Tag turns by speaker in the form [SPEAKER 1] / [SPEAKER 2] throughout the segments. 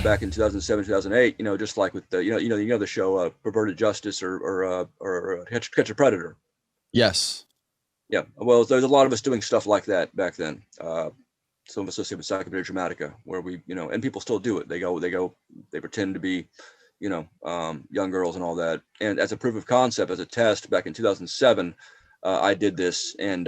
[SPEAKER 1] back in 2007, 2008. Just like with the the show Perverted Justice or Catch a Predator.
[SPEAKER 2] Yes.
[SPEAKER 1] Yeah, well, there's a lot of us doing stuff like that back then. Some associated with Psychopathy Dramatica, where and people still do it. They pretend to be, young girls and all that. And as a proof of concept, as a test, back in 2007, I did this and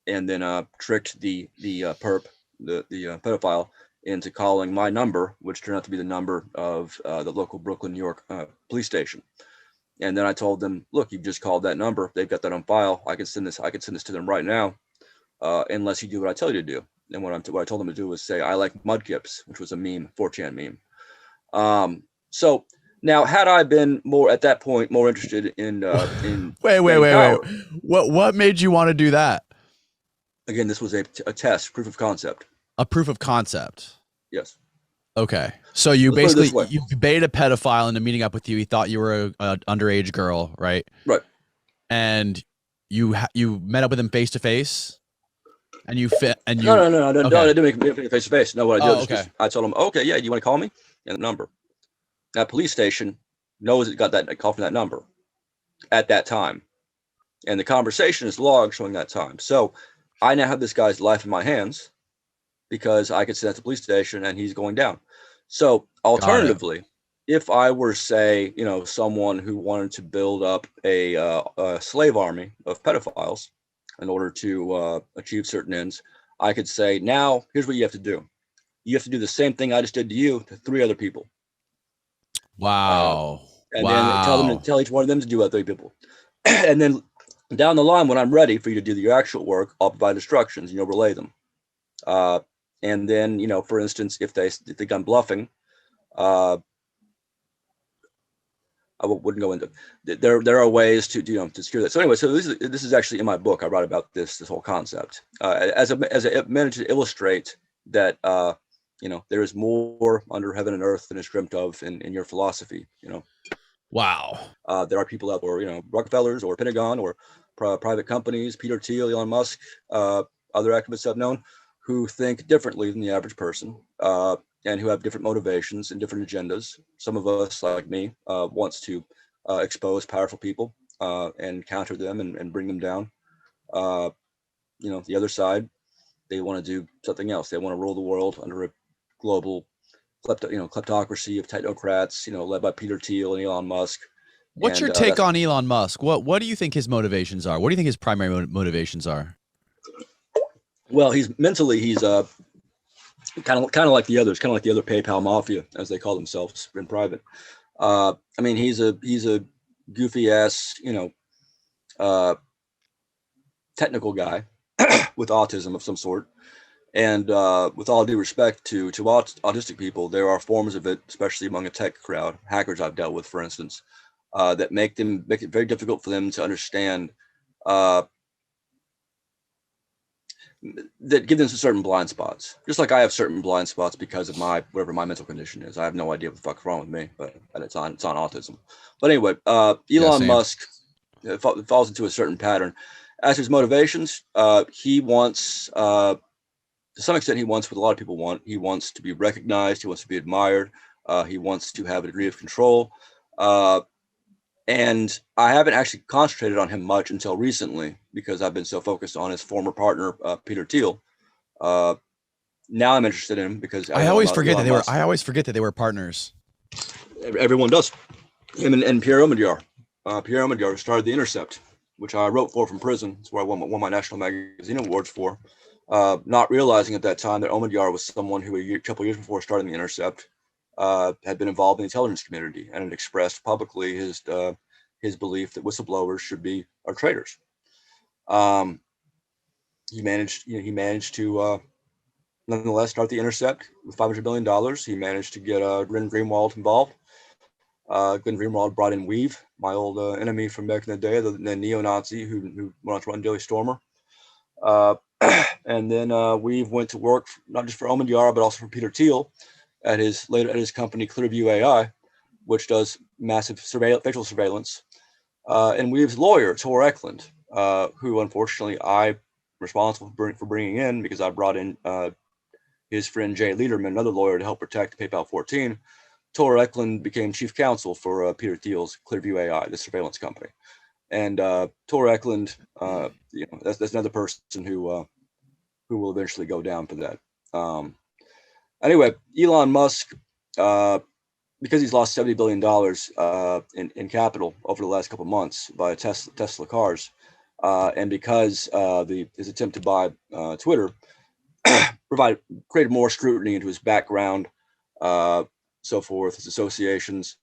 [SPEAKER 1] then tricked the perp, the pedophile, into calling my number, which turned out to be the number of the local Brooklyn, New York police station. And then I told them, look, you've just called that number. They've got that on file. I can send this to them right now, unless you do what I tell you to do. And what I told them to do was say, I like mudkips, which was a meme, 4chan meme. So now, had I been more at that point more interested in
[SPEAKER 2] wait. What made you want to do that?
[SPEAKER 1] Again, this was a test, proof of concept.
[SPEAKER 2] A proof of concept.
[SPEAKER 1] Yes.
[SPEAKER 2] Okay. So you basically you baited a pedophile into meeting up with you. He thought you were an underage girl, right?
[SPEAKER 1] Right.
[SPEAKER 2] And you met up with him face to face, and you fit and you.
[SPEAKER 1] No, I didn't make it face to face. No, what I did was I told him, okay, yeah, you want to call me? And the number. That police station knows it got that call from that number at that time, and the conversation is logged showing that time. So I now have this guy's life in my hands because I could send that to the police station and he's going down. So alternatively, if I were, say, someone who wanted to build up a slave army of pedophiles in order to achieve certain ends, I could say, now here's what you have to do. You have to do the same thing I just did to you to 3 other people.
[SPEAKER 2] Wow.
[SPEAKER 1] And then tell each one of them to do that 3 people. And then down the line, when I'm ready for you to do your actual work, I'll provide instructions and you'll relay them. And then, for instance, if they think I'm bluffing, I wouldn't go into. There are ways to secure that. So anyway, so this is actually in my book. I write about this whole concept as I managed to illustrate that there is more under heaven and earth than is dreamt of in your philosophy.
[SPEAKER 2] Wow.
[SPEAKER 1] There are people out there, Rockefellers or Pentagon or private companies, Peter Thiel, Elon Musk, other activists I've known, who think differently than the average person, and who have different motivations and different agendas. Some of us, like me, wants to expose powerful people and counter them and bring them down. The other side, they want to do something else. They want to rule the world under a global kleptocracy of technocrats, led by Peter Thiel and Elon Musk.
[SPEAKER 2] What's your take on Elon Musk? What do you think his motivations are? What do you think his primary motivations are?
[SPEAKER 1] Well, he's kind of like the others, kind of like the other PayPal Mafia, as they call themselves in private. He's a goofy ass, technical guy with autism of some sort. And with all due respect to autistic people, there are forms of it, especially among a tech crowd, hackers I've dealt with, for instance, that make it very difficult for them to understand. That give them some certain blind spots, just like I have certain blind spots because of whatever my mental condition is. I have no idea what the fuck's wrong with me, but it's on autism. But anyway, Elon Musk falls into a certain pattern. As his motivations, he wants, to some extent, he wants what a lot of people want. He wants to be recognized. He wants to be admired. He wants to have a degree of control. And I haven't actually concentrated on him much until recently because I've been so focused on his former partner, Peter Thiel. Now I'm interested in him because
[SPEAKER 2] I always forget that they were partners.
[SPEAKER 1] Everyone does. Him and Pierre Omidyar. Pierre Omidyar started The Intercept, which I wrote for from prison. It's where I won my National Magazine Awards for. Not realizing at that time that Omidyar was someone who a couple years before starting The Intercept had been involved in the intelligence community and had expressed publicly his belief that whistleblowers are traitors. He managed to nonetheless start The Intercept with $500 million. He managed to get Glenn Greenwald involved. Glenn Greenwald brought in Weave, my old enemy from back in the day, the neo-Nazi who went on to run Daily Stormer. And then Weave went to work not just for Omidyar but also for Peter Thiel at his company Clearview AI, which does massive facial surveillance. And Weave's lawyer, Tor Eklund, who unfortunately I'm responsible for bringing in because I brought in his friend Jay Lederman, another lawyer to help protect PayPal 14, Tor Eklund became chief counsel for Peter Thiel's Clearview AI, the surveillance company. And Tor Eklund, that's another person who will eventually go down for that. Anyway, Elon Musk, because he's lost $70 billion in capital over the last couple of months via Tesla cars, and because his attempt to buy Twitter created more scrutiny into his background, so forth, his associations.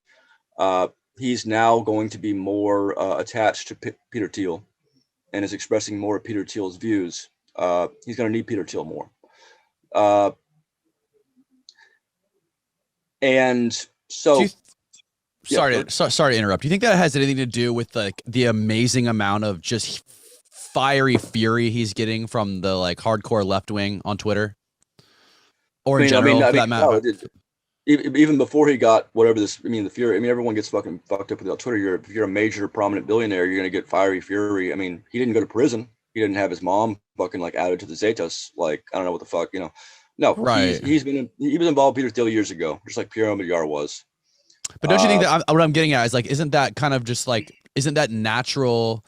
[SPEAKER 1] He's now going to be more attached to Peter Thiel and is expressing more of Peter Thiel's views. He's going to need Peter Thiel more. And so,
[SPEAKER 2] sorry to interrupt. Do you think that has anything to do with like the amazing amount of just fiery fury he's getting from the like hardcore left wing on Twitter, or in general, for that matter?
[SPEAKER 1] No, even before he got whatever the fury. I mean, everyone gets fucking fucked up with Twitter. If you're a major prominent billionaire, you're gonna get fiery fury. I mean, he didn't go to prison. He didn't have his mom fucking like added to the Zetas. Like, I don't know what the fuck, No,
[SPEAKER 2] right.
[SPEAKER 1] He was involved with Peter Thiel years ago, just like Pierre Omidyar was.
[SPEAKER 2] But don't you think that what I'm getting at is like, isn't that kind of just like, isn't that natural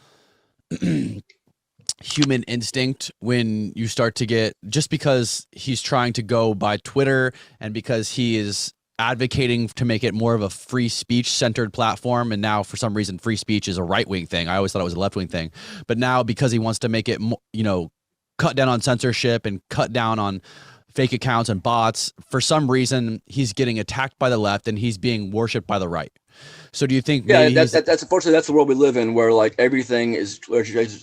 [SPEAKER 2] human instinct when you start to get, just because he's trying to go by Twitter and because he is advocating to make it more of a free speech centered platform, and now for some reason free speech is a right-wing thing. I always thought it was a left-wing thing, but now because he wants to make it, cut down on censorship and cut down on fake accounts and bots, for some reason he's getting attacked by the left and he's being worshipped by the right. So do you think
[SPEAKER 1] that's unfortunately that's the world we live in, where like everything is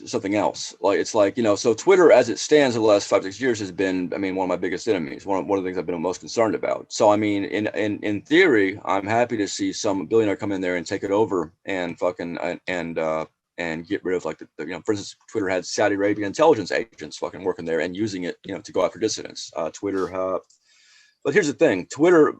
[SPEAKER 1] something else. Like, it's like, so Twitter as it stands in the last 5-6 years has been, one of my biggest enemies, one of the things I've been most concerned about. So I mean, in theory, I'm happy to see some billionaire come in there and take it over and fucking and get rid of like for instance, Twitter had Saudi Arabian intelligence agents fucking working there and using it to go after dissidents. But here's the ththing, Twitter,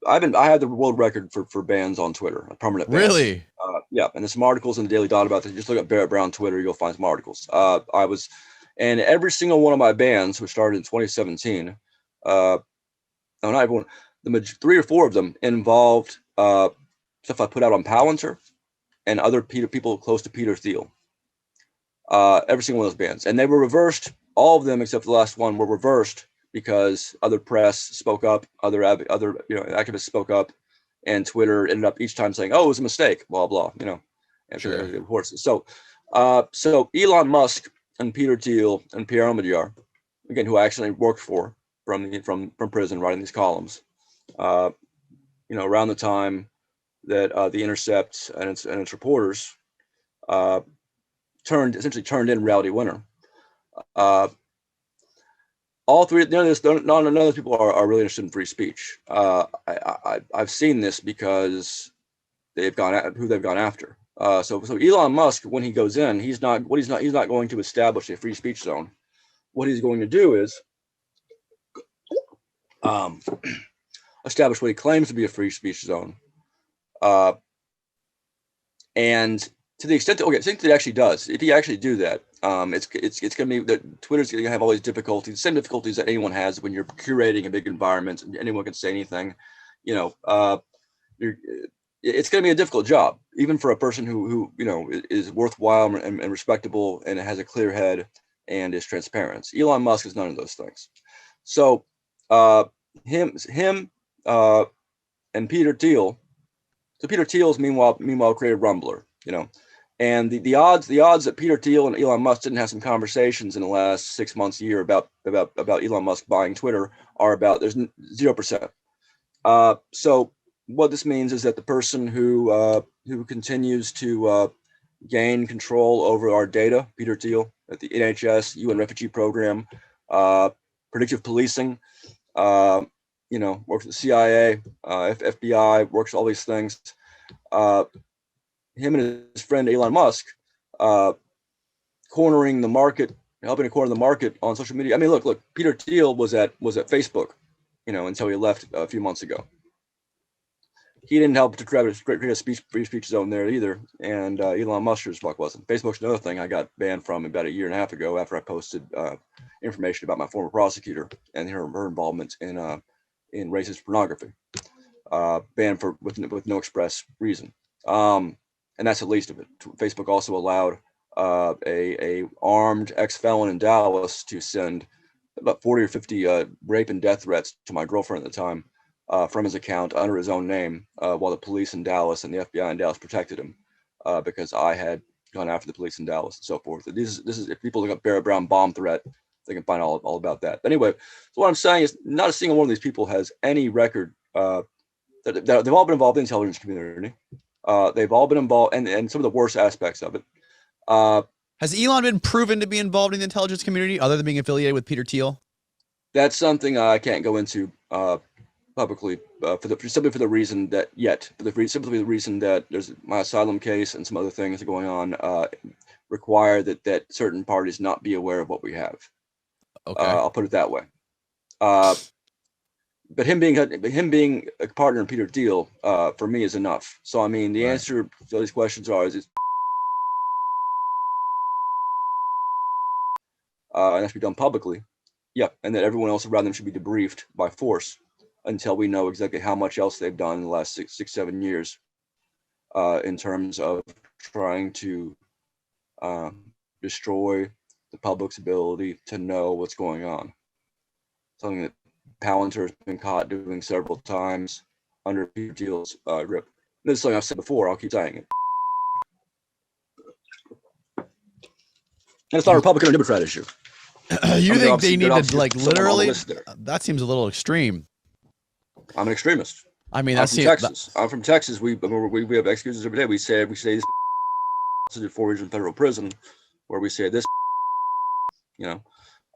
[SPEAKER 1] I have the world record for bans on Twitter, permanent bans.
[SPEAKER 2] Really?
[SPEAKER 1] Yeah, and there's some articles in the Daily Dot about that. Just look at Barrett Brown Twitter, you'll find some articles. And every single one of my bans, which started in 2017, not everyone, 3 or 4 of them involved stuff I put out on Palantir and other people close to Peter Thiel. Every single one of those bans, and they were reversed. All of them except the last one were reversed because other press spoke up, other activists spoke up, and Twitter ended up each time saying, "Oh, it was a mistake," blah blah,
[SPEAKER 2] Sure.
[SPEAKER 1] horses. So Elon Musk and Peter Thiel and Pierre Omidyar, again, who I actually worked for from prison, writing these columns, around the time that The Intercept and its reporters turned in Reality Winner. All three, none of those people are really interested in free speech. I've seen this because they've gone after. So Elon Musk, when he goes in, he's not going to establish a free speech zone. What he's going to do is establish what he claims to be a free speech zone. And to the extent that, I think that it actually does, if he actually do that, it's going to be that Twitter's going to have all these difficulties, the same difficulties that anyone has when you're curating a big environment and anyone can say anything. It's going to be a difficult job, even for a person who is worthwhile and respectable and has a clear head and is transparent. Elon Musk is none of those things. So him and Peter Thiel. So Peter Thiel's meanwhile created Rumbler, and the odds that Peter Thiel and Elon Musk didn't have some conversations in the last 6 months, a year about Elon Musk buying Twitter are about, there's 0%. So what this means is that the person who continues to gain control over our data, Peter Thiel at the NHS, UN refugee program, predictive policing, works at the CIA, FBI, works all these things. Him and his friend Elon Musk, cornering the market, helping to corner the market on social media. I mean, look, Peter Thiel was at Facebook, until he left a few months ago. he didn't help to create a free speech zone there either. And Elon Musk sure as fuck wasn't. Facebook's another thing I got banned from about a year and a half ago after I posted information about my former prosecutor and her involvement in racist pornography. Banned for with no express reason. And that's the least of it. Facebook also allowed a armed ex-felon in Dallas to send about 40 or 50 rape and death threats to my girlfriend at the time from his account under his own name, while the police in Dallas and the FBI in Dallas protected him because I had gone after the police in Dallas and so forth. This is if people look up Barrett Brown bomb threat, they can find all about that. But anyway, so what I'm saying is not a single one of these people has any record. That they've all been involved in the intelligence community. They've all been involved, and some of the worst aspects of it.
[SPEAKER 2] Has Elon been proven to be involved in the intelligence community other than being affiliated with Peter Thiel?
[SPEAKER 1] That's something I can't go into publicly simply for the reason that simply the reason that there's my asylum case and some other things going on require that certain parties not be aware of what we have.
[SPEAKER 2] Okay.
[SPEAKER 1] I'll put it that way. But him being a partner in Peter Thiel for me is enough. So I mean, the answer to these questions are is and has to be done publicly. Yep, and that everyone else around them should be debriefed by force until we know exactly how much else they've done in the last 7 years in terms of trying to destroy the public's ability to know what's going on. Something that Palantir has been caught doing several times under Peter Thiel's grip. This is something I've said before. I'll keep saying it. And it's not a Republican or Democrat issue.
[SPEAKER 2] You think they need to like literally? That seems a little extreme.
[SPEAKER 1] I'm an extremist.
[SPEAKER 2] I mean,
[SPEAKER 1] I'm from Texas. I'm from Texas. We have excuses every day. We say this to 4 years in federal prison, where we say this. Yeah,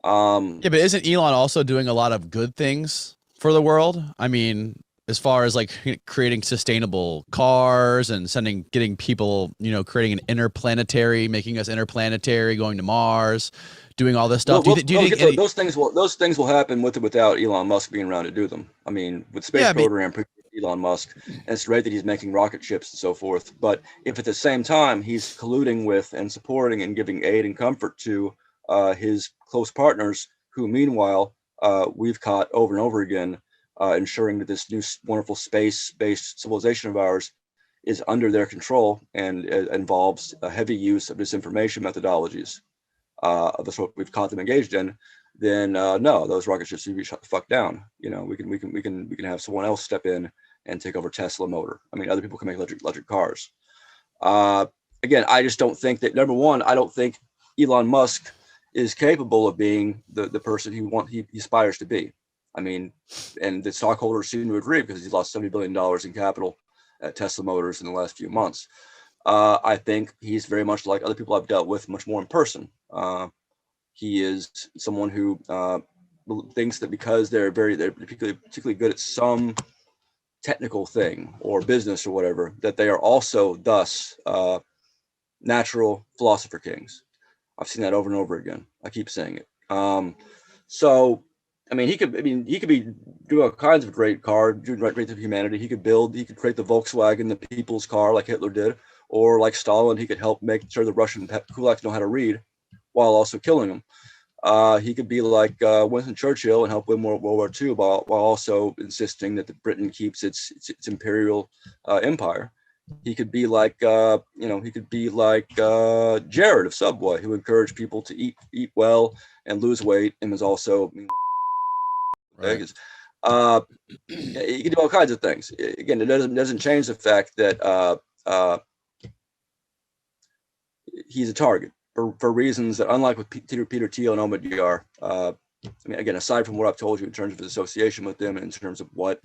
[SPEAKER 1] but
[SPEAKER 2] isn't Elon also doing a lot of good things for the world? I mean, as far as like creating sustainable cars and getting people, creating an interplanetary, making us interplanetary, going to Mars, doing all this stuff.
[SPEAKER 1] Those things will happen with or without Elon Musk being around to do them. I mean, with space program, Elon Musk, and it's great that he's making rocket ships and so forth. But if at the same time he's colluding with and supporting and giving aid and comfort to his close partners, who meanwhile we've caught over and over again, ensuring that this new wonderful space-based civilization of ours is under their control and involves a heavy use of disinformation methodologies of the sort we've caught them engaged in, then no, those rocket ships should be shut the fuck down. We can have someone else step in and take over Tesla Motor. I mean, other people can make electric cars. Again, I just don't think that, number one, I don't think Elon Musk is capable of being the person he aspires to be. I mean, and the stockholders seem to agree because he's lost $70 billion in capital at Tesla Motors in the last few months. I think he's very much like other people I've dealt with, much more in person. He is someone who thinks that because they're particularly good at some technical thing or business or whatever, that they are also thus natural philosopher kings. I've seen that over and over again. I keep saying it. So, I mean, he could be doing all kinds of great car, doing great things for humanity. He could create the Volkswagen, the people's car, like Hitler did, or like Stalin. He could help make sure the Russian kulaks know how to read, while also killing them. He could be like Winston Churchill and help win World War II, while also insisting that Britain keeps its imperial empire. He could be like Jared of Subway, who encouraged people to eat well and lose weight, and was also Vegas. He can do all kinds of things. Again, it doesn't change the fact that he's a target for reasons that, unlike with Peter Thiel and Omidyar, I mean, again, aside from what I've told you in terms of his association with them, and in terms of what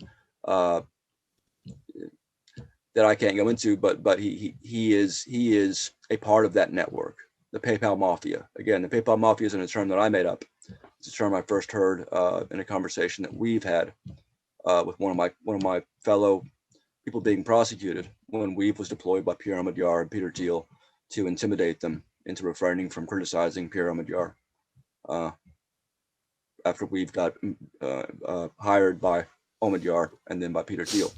[SPEAKER 1] that I can't go into, but he is a part of that network, the PayPal Mafia. Again, the PayPal Mafia isn't a term that I made up. It's a term I first heard in a conversation that we've had with one of my fellow people being prosecuted when Weave was deployed by Pierre Omidyar and Peter Thiel to intimidate them into refraining from criticizing Pierre Omidyar after Weave got hired by Omidyar and then by Peter Thiel.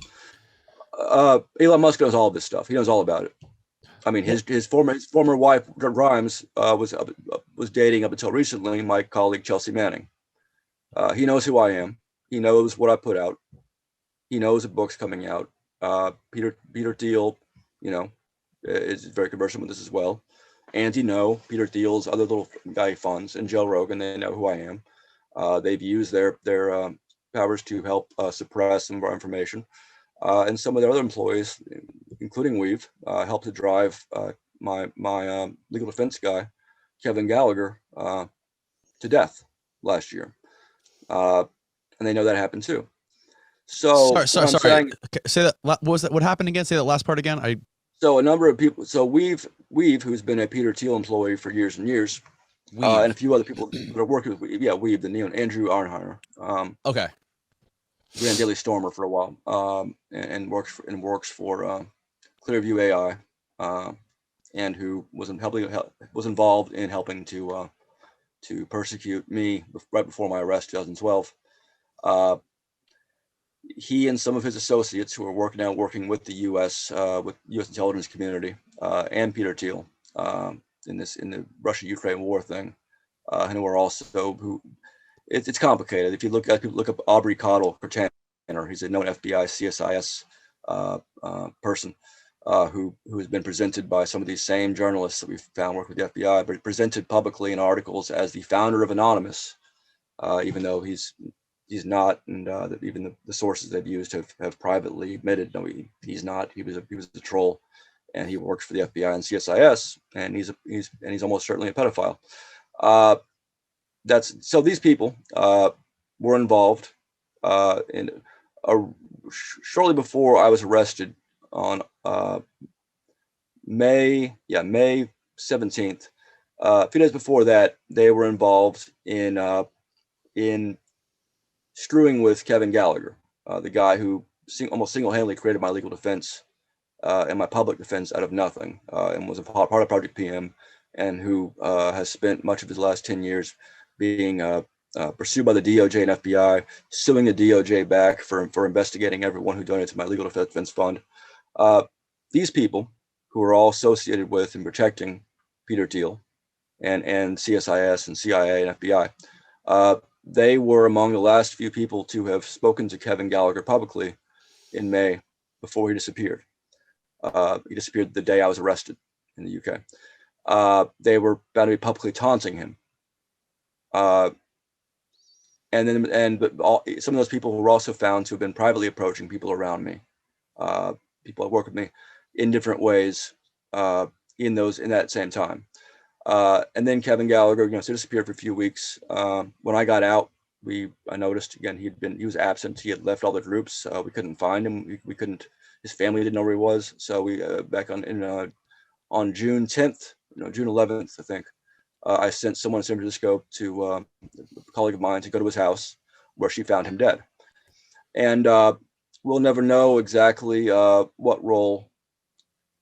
[SPEAKER 1] Elon Musk knows all of this stuff. He knows all about it. I mean, his former wife Grimes was dating up until recently my colleague Chelsea Manning. He knows who I am. He knows what I put out. He knows the book's coming out. Peter Thiel, you know, is very conversant with this as well. And Peter Thiel's other little guy funds and Joe Rogan. They know who I am. They've used their powers to help suppress some of our information. And some of their other employees, including Weave, helped to drive my legal defense guy, Kevin Gallagher, to death last year. And they know that happened too. So
[SPEAKER 2] sorry.
[SPEAKER 1] saying,
[SPEAKER 2] say that. What was that? What happened again? Say that last part again.
[SPEAKER 1] So a number of people. So Weave, who's been a Peter Thiel employee for years and years, and a few other people that are working with Weave. Yeah, Weave, the neon Andrew Arnheimer.
[SPEAKER 2] Okay.
[SPEAKER 1] Ran Daily Stormer for a while, and works for Clearview AI, and who was involved in helping to persecute me right before my arrest, 2012. He and some of his associates who are working with the U.S. With U.S. intelligence community and Peter Thiel in the Russia-Ukraine war thing, and who are also it's complicated. If you look up Aubrey Cottle, he's a known FBI CSIS person who has been presented by some of these same journalists that we found work with the FBI, but presented publicly in articles as the founder of Anonymous, even though he's not, and even the sources they've used have privately admitted no, he's not. He was a troll, and he works for the FBI and CSIS, and he's almost certainly a pedophile. So these people were involved in shortly before I was arrested on May 17th. A few days before that, they were involved in screwing with Kevin Gallagher, the guy who almost single-handedly created my legal defense and my public defense out of nothing, and was a part of Project PM, and who has spent much of his last 10 years being pursued by the DOJ and FBI, suing the DOJ back for investigating everyone who donated to my legal defense fund. These people, who are all associated with and protecting Peter Thiel and CSIS and CIA and FBI, they were among the last few people to have spoken to Kevin Gallagher publicly in May before he disappeared. He disappeared the day I was arrested in the UK. They were bound to be publicly taunting him. But some of those people were also found to have been privately approaching people around me, people that work with me in different ways in that same time. And then Kevin Gallagher, disappeared for a few weeks. When I got out, I noticed again he was absent. He had left all the groups. We couldn't find him. We couldn't. His family didn't know where he was. So we back on June 10th, June 11th, I think. I sent someone in San Francisco to a colleague of mine to go to his house, where she found him dead. And we'll never know exactly what role,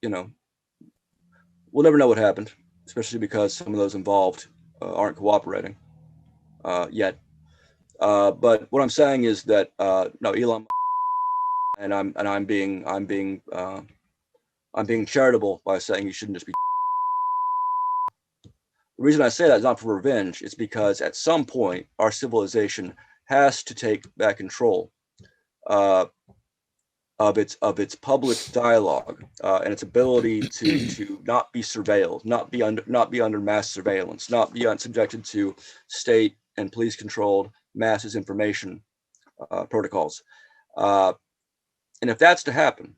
[SPEAKER 1] we'll never know what happened, especially because some of those involved aren't cooperating yet. But what I'm saying is that no, Elon, and I'm being charitable by saying you shouldn't just be. The reason I say that is not for revenge. It's because at some point our civilization has to take back control of its public dialogue and its ability to not be surveilled, not be under mass surveillance, not be subjected to state and police controlled mass disinformation protocols. And if that's to happen,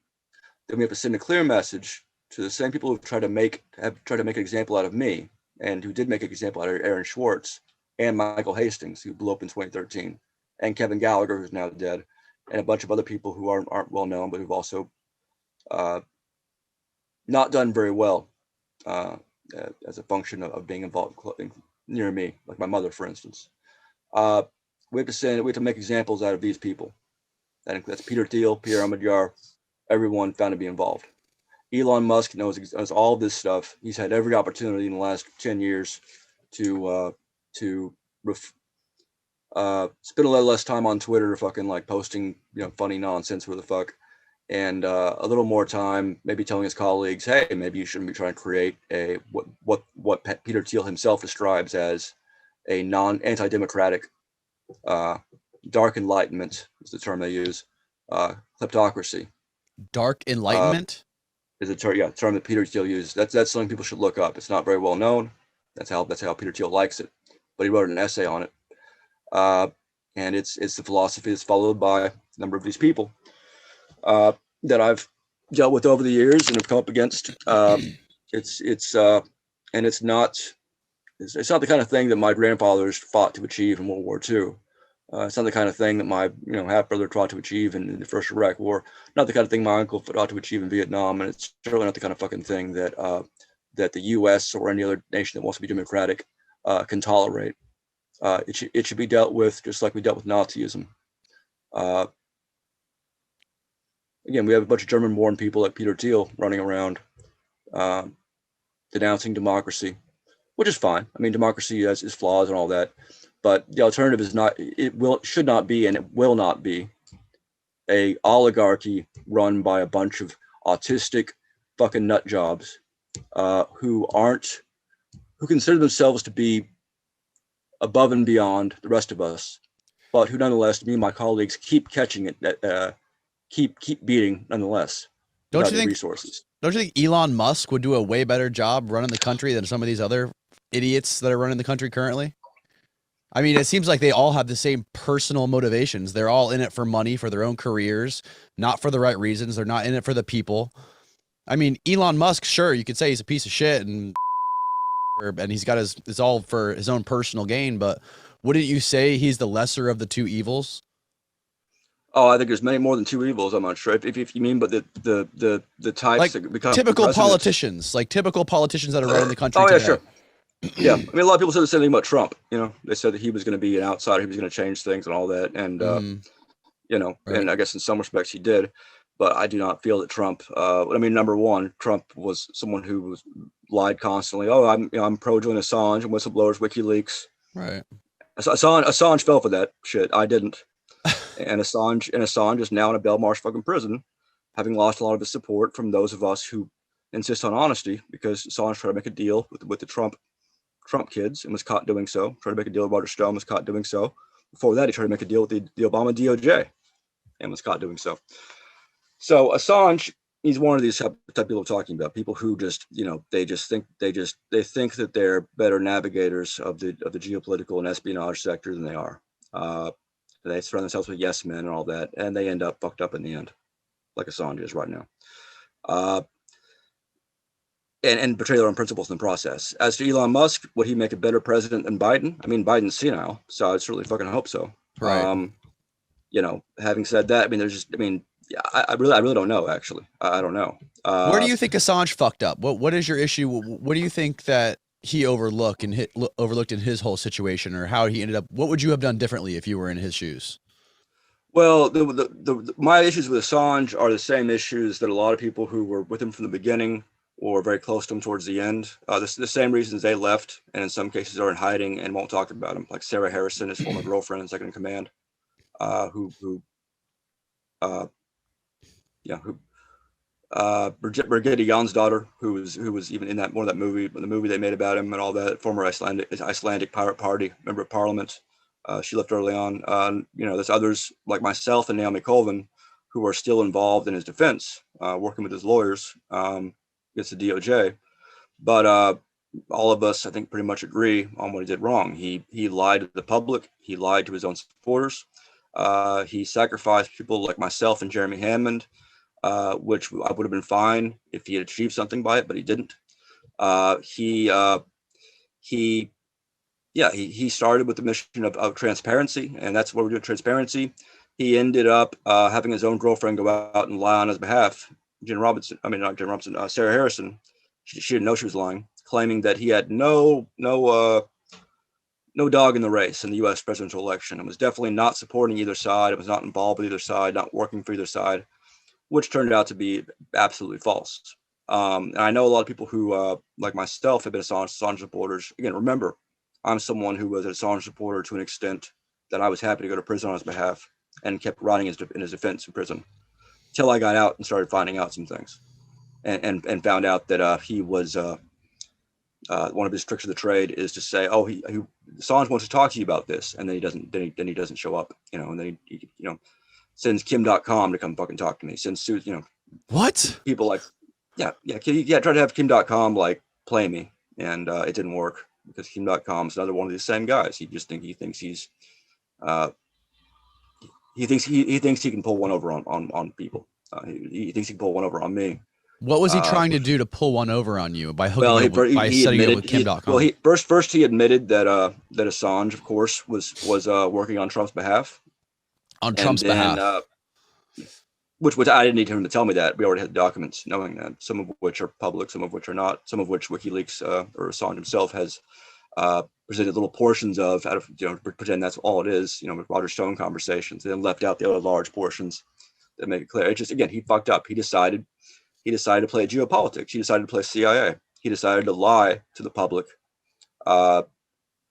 [SPEAKER 1] then we have to send a clear message to the same people who have tried to make an example out of me, and who did make an example out of Aaron Swartz and Michael Hastings, who blew up in 2013, and Kevin Gallagher, who's now dead, and a bunch of other people who aren't well known, but who've also not done very well as a function of being involved near me, like my mother, for instance. We have to make examples out of these people. That's Peter Thiel, Pierre Omidyar, everyone found to be involved. Elon Musk knows all this stuff. He's had every opportunity in the last 10 years to spend a little less time on Twitter, fucking like posting, funny nonsense, where the fuck, and a little more time, maybe telling his colleagues, hey, maybe you shouldn't be trying to create a what Peter Thiel himself describes as a anti-democratic dark enlightenment is the term they use. Kleptocracy.
[SPEAKER 2] Dark
[SPEAKER 1] Uh,
[SPEAKER 2] enlightenment.
[SPEAKER 1] is a term that Peter Thiel uses. That's something people should look up. It's not very well known. That's how Peter Thiel likes it. But he wrote an essay on it, uh, and it's the philosophy that's followed by a number of these people that I've dealt with over the years and have come up against. It's and it's not the kind of thing that my grandfathers fought to achieve in World War II. It's not the kind of thing that my half brother fought to achieve in the first Iraq War. Not the kind of thing my uncle fought to achieve in Vietnam, and it's certainly not the kind of fucking thing that that the U.S. or any other nation that wants to be democratic can tolerate. It should be dealt with just like we dealt with Nazism. Uh, Again, we have a bunch of German-born people like Peter Thiel running around uh, denouncing democracy, which is fine. I mean, democracy has its flaws and all that, but the alternative is not. Should not be, and it will not be a oligarchy run by a bunch of autistic fucking nut jobs who consider themselves to be above and beyond the rest of us, but who nonetheless, me and my colleagues keep catching it, keep beating nonetheless
[SPEAKER 2] Don't
[SPEAKER 1] without
[SPEAKER 2] you
[SPEAKER 1] any
[SPEAKER 2] think?
[SPEAKER 1] resources.
[SPEAKER 2] Don't you think Elon Musk would do a way better job running the country than some of these other idiots that are running the country currently? I mean, it seems like they all have the same personal motivations. They're all in it for money, for their own careers, not for the right reasons. They're not in it for the people. I mean, Elon Musk, sure, you could say he's a piece of shit and he's got it's all for his own personal gain, but wouldn't you say he's the lesser of the two evils?
[SPEAKER 1] Oh, I think there's many more than two evils. I'm not sure if you mean, but the types
[SPEAKER 2] Like
[SPEAKER 1] that become
[SPEAKER 2] typical
[SPEAKER 1] presidents.
[SPEAKER 2] politicians, that are running the country
[SPEAKER 1] Oh yeah,
[SPEAKER 2] today.
[SPEAKER 1] sure. Yeah, I mean, a lot of people said the same thing about Trump. They said that he was going to be an outsider, he was going to change things and all that, and
[SPEAKER 2] Mm, right.
[SPEAKER 1] and I guess in some respects he did, but I do not feel that Trump. I mean, number one, Trump was someone who was lied constantly. Oh, I'm pro Julian Assange and whistleblowers, WikiLeaks.
[SPEAKER 2] Right.
[SPEAKER 1] Assange fell for that shit. I didn't. And Assange is now in a Belmarsh fucking prison, having lost a lot of his support from those of us who insist on honesty, because Assange tried to make a deal with the Trump kids and was caught doing so. Tried to make a deal with Roger Stone, was caught doing so. Before that, he tried to make a deal with the Obama DOJ and was caught doing so. So Assange, he's one of these type of people talking about people who just, they think that they're better navigators of the geopolitical and espionage sector than they are. They surround themselves with yes men and all that, and they end up fucked up in the end, like Assange is right now. Uh, and betray their own principles in the process. As to Elon Musk, would he make a better president than Biden? I mean, Biden's senile, so I certainly fucking hope so.
[SPEAKER 2] Right.
[SPEAKER 1] Having said that, I mean, yeah, I really don't know. Actually, I don't know.
[SPEAKER 2] Where do you think Assange fucked up? What is your issue? What do you think that he overlooked in his whole situation, or how he ended up? What would you have done differently if you were in his shoes?
[SPEAKER 1] Well, my issues with Assange are the same issues that a lot of people who were with him from the beginning or very close to him towards the end. The same reasons they left, and in some cases are in hiding and won't talk about him, like Sarah Harrison, his former girlfriend and second in command, who yeah, who Brigitte Jan's daughter, who was even in that the movie they made about him and all that, former Icelandic pirate party member of parliament. She left early on. There's others like myself and Naomi Colvin who are still involved in his defense, working with his lawyers against the DOJ. But all of us, I think, pretty much agree on what he did wrong. He lied to the public. He lied to his own supporters. He sacrificed people like myself and Jeremy Hammond, which I would have been fine if he had achieved something by it, but he didn't. He started with the mission of transparency, and that's what we're doing, transparency. He ended up having his own girlfriend go out and lie on his behalf. Sarah Harrison. She didn't know she was lying, claiming that he had no dog in the race in the U.S. presidential election, and was definitely not supporting either side. It was not involved with either side, not working for either side, which turned out to be absolutely false. And I know a lot of people who, like myself, have been Assange supporters. Again, remember, I'm someone who was an Assange supporter to an extent that I was happy to go to prison on his behalf and kept writing in his defense in prison. till I got out and started finding out some things, and found out that he was one of his tricks of the trade is to say, oh, he Assange wants to talk to you about this, and then he doesn't. Then he doesn't show up, and then he sends Kim.com to come fucking talk to me. Sends
[SPEAKER 2] What?
[SPEAKER 1] people like, try to have Kim.com like play me, and it didn't work because Kim.com is another one of the same guys. He thinks he's uh, he thinks he can pull one over on people. He thinks he can pull one over on me.
[SPEAKER 2] What was he trying to do to pull one over on you by hooking
[SPEAKER 1] Well,
[SPEAKER 2] up by
[SPEAKER 1] he
[SPEAKER 2] setting you up
[SPEAKER 1] admitted
[SPEAKER 2] with Kim.com?
[SPEAKER 1] he first he admitted that that Assange, of course, was working on Trump's behalf.
[SPEAKER 2] On Trump's behalf.
[SPEAKER 1] Which I didn't need him to tell me that. We already had documents knowing that, some of which are public, some of which are not, some of which WikiLeaks or Assange himself has presented little portions of, out of pretend that's all it is, with Roger Stone conversations, and then left out the other large portions that make it clear. It just, again, he fucked up. He decided to play geopolitics. He decided to play CIA. He decided to lie to the public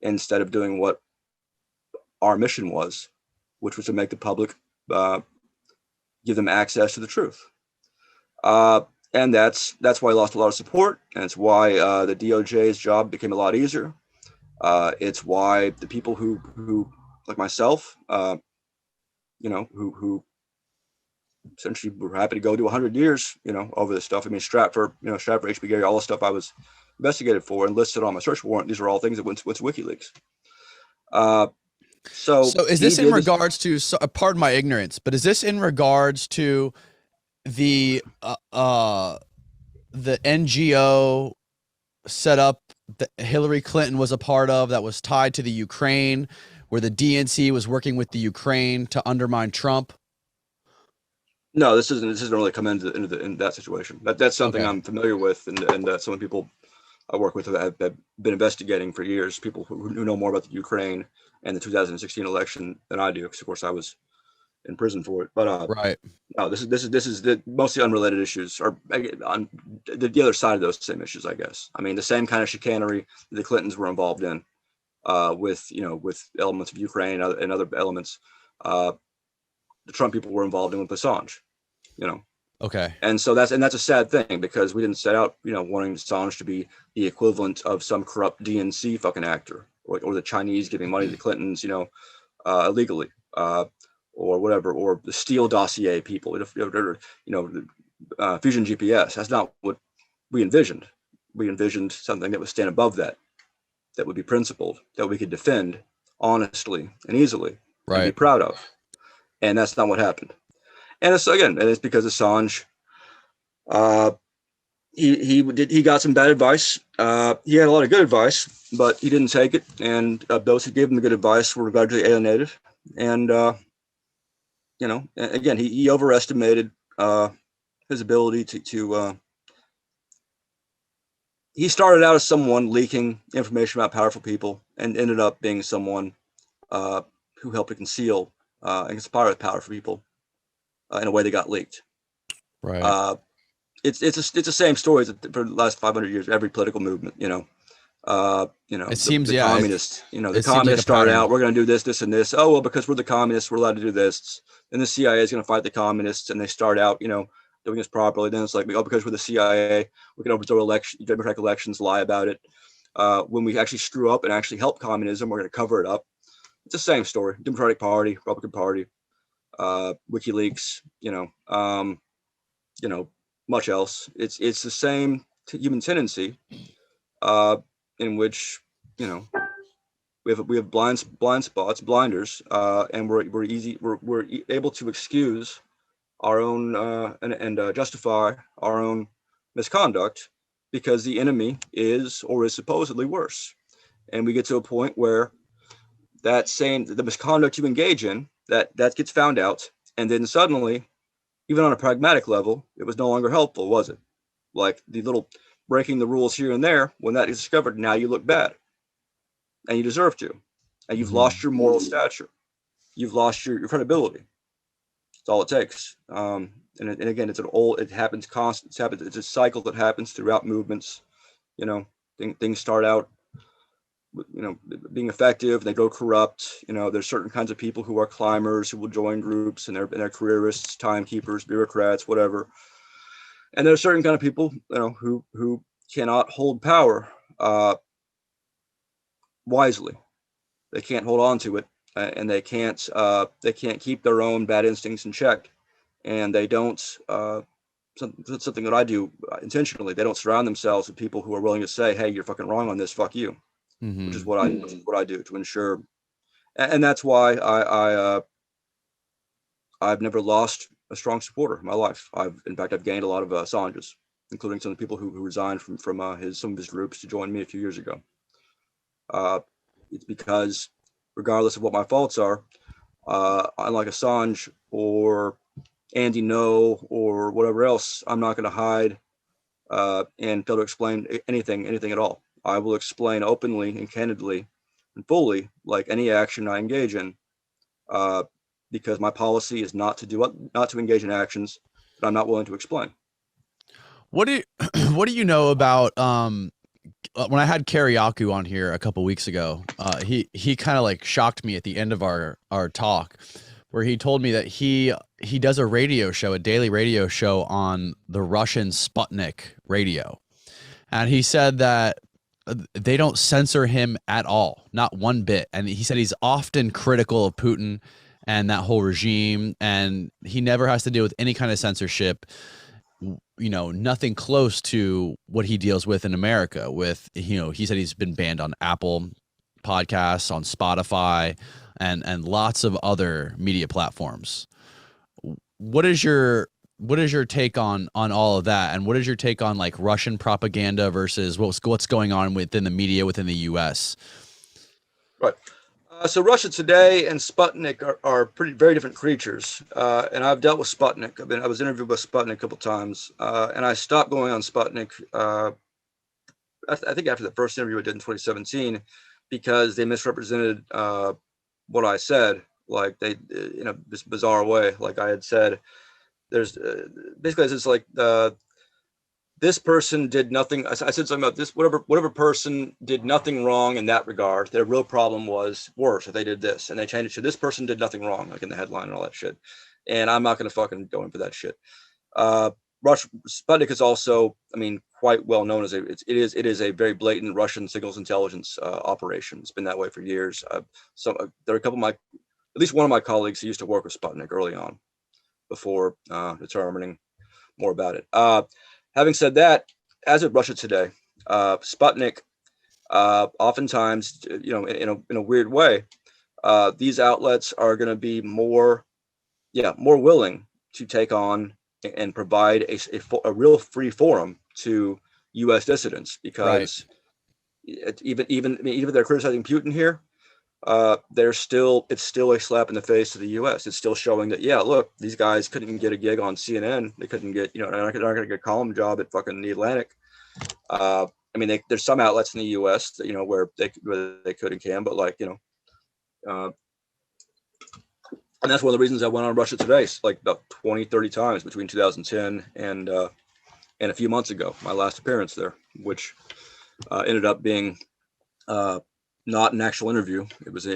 [SPEAKER 1] instead of doing what our mission was, which was to make the public give them access to the truth. And that's why he lost a lot of support, and it's why the DOJ's job became a lot easier. It's why the people who like myself, who essentially were happy to go do 100 years, over this stuff. I mean, Stratford, HB Gary, all the stuff I was investigated for and listed on my search warrant. These are all things that went to WikiLeaks. So
[SPEAKER 2] is this in regards to? Pardon my ignorance, but is this in regards to the NGO set up that Hillary Clinton was a part of that was tied to the Ukraine, where the DNC was working with the Ukraine to undermine Trump?
[SPEAKER 1] No, this doesn't really come into that situation. That's something I'm familiar with, and some of the people I work with have been investigating for years. People who know more about the Ukraine and the 2016 election than I do, because of course I was in prison for it. But
[SPEAKER 2] right.
[SPEAKER 1] No, this is the mostly unrelated issues, or on the other side of those same issues, I guess. I mean, the same kind of chicanery the Clintons were involved in, with elements of Ukraine and other elements. The Trump people were involved in with Assange,
[SPEAKER 2] Okay.
[SPEAKER 1] And so that's a sad thing, because we didn't set out, wanting Assange to be the equivalent of some corrupt DNC fucking actor, or the Chinese giving money to the Clintons, illegally, or whatever, or the Steele dossier people, Fusion GPS. That's not what we envisioned. We envisioned something that would stand above that would be principled, that we could defend honestly and easily, and be proud of. And that's not what happened. And it's because Assange, he got some bad advice. He had a lot of good advice, but he didn't take it. And those who gave him the good advice were gradually alienated. And again, he overestimated his ability to. He started out as someone leaking information about powerful people, and ended up being someone who helped to conceal and conspire with powerful people in a way that got leaked.
[SPEAKER 2] Right.
[SPEAKER 1] It's the same story for the last 500 years. Every political movement, it
[SPEAKER 2] seems,
[SPEAKER 1] the communists, the communists
[SPEAKER 2] like
[SPEAKER 1] start out, we're going to do this, and this. Oh, well, because we're the communists, we're allowed to do this. Then the CIA is going to fight the communists, and they start out, doing this properly. Then it's like, oh, because we're the CIA, we can overthrow democratic elections, lie about it. When we actually screw up and actually help communism, we're going to cover it up. It's the same story. Democratic Party, Republican Party, WikiLeaks, much else. It's the same human tendency, in which we have blind spots, blinders, and we're able to excuse our own and justify our own misconduct because the enemy is or is supposedly worse. And we get to a point where the misconduct you engage in, that gets found out, and then suddenly, even on a pragmatic level, it was no longer helpful, was it? Like the little breaking the rules here and there, when that is discovered, now you look bad, and you deserve to, and you've lost your moral stature, you've lost your credibility. That's all it takes. And again, it happens constant. It's a cycle that happens throughout movements. Things start out being effective. They go corrupt. There's certain kinds of people who are climbers who will join groups, and they're careerists, timekeepers, bureaucrats, whatever. And there's certain kind of people, who cannot hold power wisely. They can't hold on to it, and they can't keep their own bad instincts in check, and they don't. That's something that I do intentionally. They don't surround themselves with people who are willing to say, "Hey, you're fucking wrong on this. Fuck you," which is what I do to ensure, and that's why I've never lost a strong supporter in my life. In fact, I've gained a lot of Assanges, including some of the people who resigned from some of his groups to join me a few years ago. It's because, regardless of what my faults are, unlike Assange or Andy No or whatever else, I'm not going to hide and fail to explain anything at all. I will explain openly and candidly and fully, like any action I engage in, because my policy is not to engage in actions that I'm not willing to explain.
[SPEAKER 2] What do you know about when I had Karyaku on here a couple weeks ago? He kind of like shocked me at the end of our talk, where he told me that he does a daily radio show on the Russian Sputnik radio. And he said that they don't censor him at all, not one bit. And he said he's often critical of Putin and that whole regime, and he never has to deal with any kind of censorship. Nothing close to what he deals with in America with, he said he's been banned on Apple podcasts, on Spotify, and lots of other media platforms. What is your take on all of that, and what is your take on like Russian propaganda versus what's going on within the media within the U.S.?
[SPEAKER 1] Right. So Russia Today and Sputnik are very different creatures, and I've dealt with Sputnik. I was interviewed by Sputnik a couple times, and I stopped going on Sputnik. I think after the first interview I did in 2017, because they misrepresented what I said, like they, this bizarre way. Like I had said, there's basically it's like this person did nothing. I said something about this, whatever person did nothing wrong in that regard. Their real problem was worse if they did this, and they changed it to this person did nothing wrong, like in the headline and all that shit. And I'm not going to fucking go in for that shit. Sputnik is also, quite well known as it is a very blatant Russian signals intelligence operation. It's been that way for years. There are a couple of at least one of my colleagues who used to work with Sputnik early on, before determining more about it. Having said that, as of Russia Today, Sputnik, oftentimes, in a weird way, these outlets are going to be more willing to take on and provide a real free forum to U.S. dissidents, because even if they're criticizing Putin here, it's still a slap in the face to the U.S. It's still showing that, look, these guys couldn't even get a gig on CNN. They couldn't get, they're not going to get a column job at fucking The Atlantic. There's some outlets in the U.S. that, where they could and can, but and that's one of the reasons I went on Russia Today, like about 20, 30 times between 2010 and a few months ago, my last appearance there, which ended up being not an actual interview. It was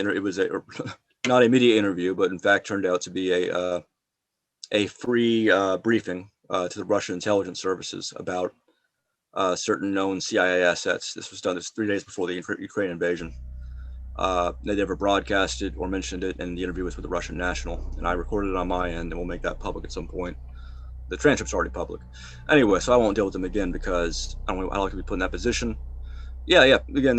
[SPEAKER 1] not a media interview, but in fact turned out to be a free briefing to the Russian intelligence services about certain known CIA assets. This was done 3 days before the Ukraine invasion. They never broadcasted or mentioned it, and the interview was with the Russian national, and I recorded it on my end, and we'll make that public at some point. The transcript's already public. Anyway, so I won't deal with them again, because I don't like to be put in that position. Again,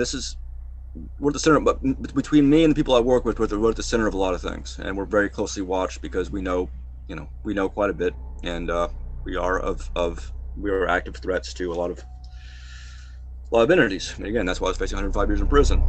[SPEAKER 1] we're at the center, but between me and the people I work with, we're at the center of a lot of things, and we're very closely watched because we know quite a bit, and we are active threats to a lot of entities. And again, that's why I was facing 105 years in prison.